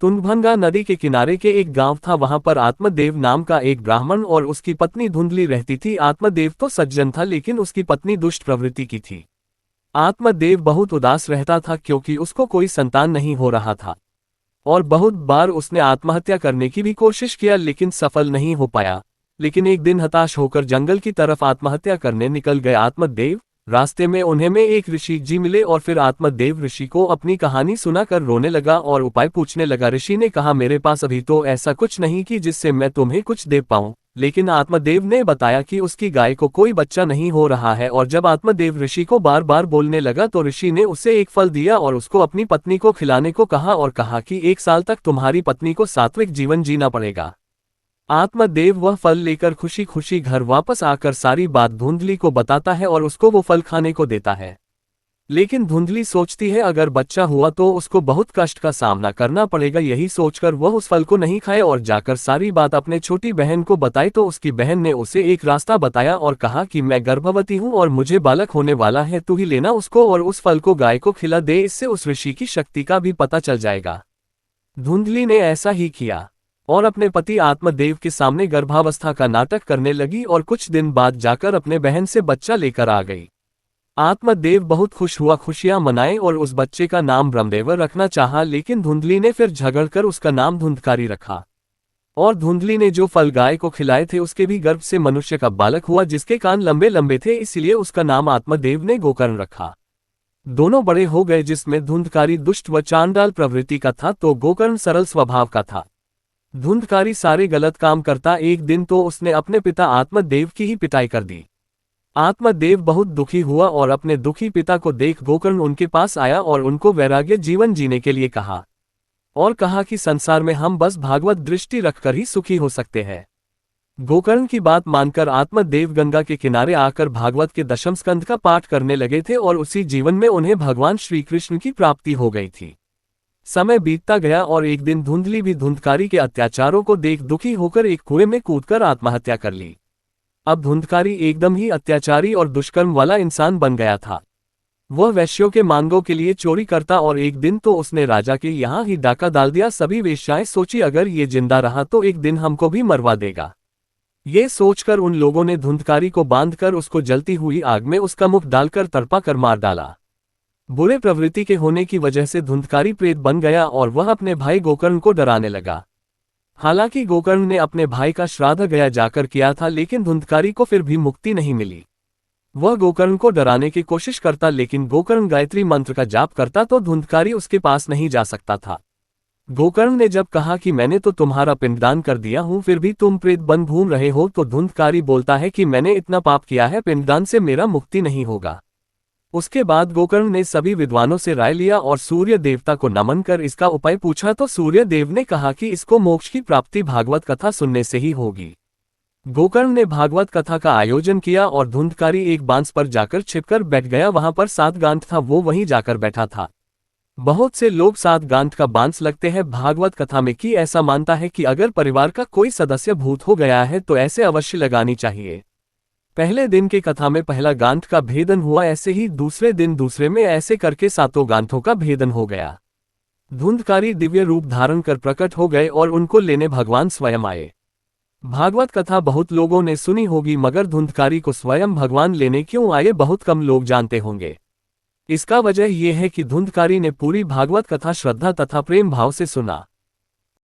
तुंगभंगा नदी के किनारे के एक गांव था। वहां पर आत्मदेव नाम का एक ब्राह्मण और उसकी पत्नी धुंधली रहती थी। आत्मदेव तो सज्जन था, लेकिन उसकी पत्नी दुष्ट प्रवृत्ति की थी। आत्मदेव बहुत उदास रहता था क्योंकि उसको कोई संतान नहीं हो रहा था और बहुत बार उसने आत्महत्या करने की भी कोशिश किया, लेकिन सफल नहीं हो पाया। लेकिन एक दिन हताश होकर जंगल की तरफ आत्महत्या करने निकल गए आत्मदेव। रास्ते में उन्हें एक ऋषि जी मिले और फिर आत्मदेव ऋषि को अपनी कहानी सुनाकर रोने लगा और उपाय पूछने लगा। ऋषि ने कहा, मेरे पास अभी तो ऐसा कुछ नहीं कि जिससे मैं तुम्हें कुछ दे पाऊं, लेकिन आत्मदेव ने बताया कि उसकी गाय को कोई बच्चा नहीं हो रहा है। और जब आत्मदेव ऋषि को बार बार बोलने लगा तो ऋषि ने उसे एक फल दिया और उसको अपनी पत्नी को खिलाने को कहा और कहा कि 1 साल तक तुम्हारी पत्नी को सात्विक जीवन जीना पड़ेगा। आत्मदेव वह फल लेकर खुशी खुशी घर वापस आकर सारी बात धुंधली को बताता है और उसको वो फल खाने को देता है। लेकिन धुंधली सोचती है अगर बच्चा हुआ तो उसको बहुत कष्ट का सामना करना पड़ेगा। यही सोचकर वह उस फल को नहीं खाए और जाकर सारी बात अपने छोटी बहन को बताई तो उसकी बहन ने उसे एक रास्ता बताया और कहा कि मैं गर्भवती हूँ और मुझे बालक होने वाला है, तू ही लेना उसको और उस फल को गाय को खिला दे, इससे उस ऋषि की शक्ति का भी पता चल जाएगा। धुंधली ने ऐसा ही किया और अपने पति आत्मदेव के सामने गर्भावस्था का नाटक करने लगी और कुछ दिन बाद जाकर अपने बहन से बच्चा लेकर आ गई। आत्मदेव बहुत खुश हुआ, खुशियां मनाए और उस बच्चे का नाम ब्रह्मदेव रखना चाहा, लेकिन धुंधली ने फिर झगड़कर उसका नाम धुंधकारी रखा। और धुंधली ने जो फल गाय को खिलाए थे उसके भी गर्भ से मनुष्य का बालक हुआ जिसके कान लंबे लंबे थे, इसलिए उसका नाम आत्मदेव ने गोकर्ण रखा। दोनों बड़े हो गए, जिसमें धुंधकारी दुष्ट व चांडाल प्रवृत्ति का था तो गोकर्ण सरल स्वभाव का था। धुंधकारी सारे गलत काम करता। एक दिन तो उसने अपने पिता आत्मदेव की ही पिटाई कर दी। आत्मदेव बहुत दुखी हुआ और अपने दुखी पिता को देख गोकर्ण उनके पास आया और उनको वैराग्य जीवन जीने के लिए कहा और कहा कि संसार में हम बस भागवत दृष्टि रखकर ही सुखी हो सकते हैं। गोकर्ण की बात मानकर आत्मदेव गंगा के किनारे आकर भागवत के 10वें स्कंद का पाठ करने लगे थे और उसी जीवन में उन्हें भगवान श्री कृष्ण की प्राप्ति हो गई थी। समय बीतता गया और एक दिन धुंधली भी धुंधकारी के अत्याचारों को देख दुखी होकर एक कुएं में कूदकर आत्महत्या कर ली। अब धुंधकारी एकदम ही अत्याचारी और दुष्कर्म वाला इंसान बन गया था। वह वैश्यों के मांगों के लिए चोरी करता और एक दिन तो उसने राजा के यहाँ ही डाका डाल दिया। सभी वेश्याएं सोची अगर ये जिंदा रहा तो एक दिन हमको भी मरवा देगा। ये सोचकर उन लोगों ने धुंधकारी को बांधकर उसको जलती हुई आग में उसका मुख डालकर तड़पा कर मार डाला। बुरे प्रवृत्ति के होने की वजह से धुंधकारी प्रेत बन गया और वह अपने भाई गोकर्ण को डराने लगा। हालांकि गोकर्ण ने अपने भाई का श्राद्ध गया जाकर किया था, लेकिन धुंधकारी को फिर भी मुक्ति नहीं मिली। वह गोकर्ण को डराने की कोशिश करता, लेकिन गोकर्ण गायत्री मंत्र का जाप करता तो धुंधकारी उसके पास नहीं जा सकता था। गोकर्ण ने जब कहा कि मैंने तो तुम्हारा पिंडदान कर दिया हूं, फिर भी तुम प्रेत बन घूम रहे हो, तो धुंधकारी बोलता है कि मैंने इतना पाप किया है, पिंडदान से मेरा मुक्ति नहीं होगा। उसके बाद गोकर्ण ने सभी विद्वानों से राय लिया और सूर्य देवता को नमन कर इसका उपाय पूछा तो सूर्य देव ने कहा कि इसको मोक्ष की प्राप्ति भागवत कथा सुनने से ही होगी। गोकर्ण ने भागवत कथा का आयोजन किया और धुंधकारी एक बांस पर जाकर छिपकर बैठ गया। वहां पर 7 गांठ था, वो वहीं जाकर बैठा था। बहुत से लोग 7 गांठ का बांस लगते हैं। भागवत कथा में कि ऐसा मानता है कि अगर परिवार का कोई सदस्य भूत हो गया है तो ऐसे अवश्य लगानी चाहिए। पहले दिन के कथा में पहला गांठ का भेदन हुआ, ऐसे ही दूसरे दिन दूसरे में, ऐसे करके 7 गांठों का भेदन हो गया। धुंधकारी दिव्य रूप धारण कर प्रकट हो गए और उनको लेने भगवान स्वयं आए। भागवत कथा बहुत लोगों ने सुनी होगी, मगर धुंधकारी को स्वयं भगवान लेने क्यों आए बहुत कम लोग जानते होंगे। इसका वजह यह है कि धुंधकारी ने पूरी भागवत कथा श्रद्धा तथा प्रेम भाव से सुना।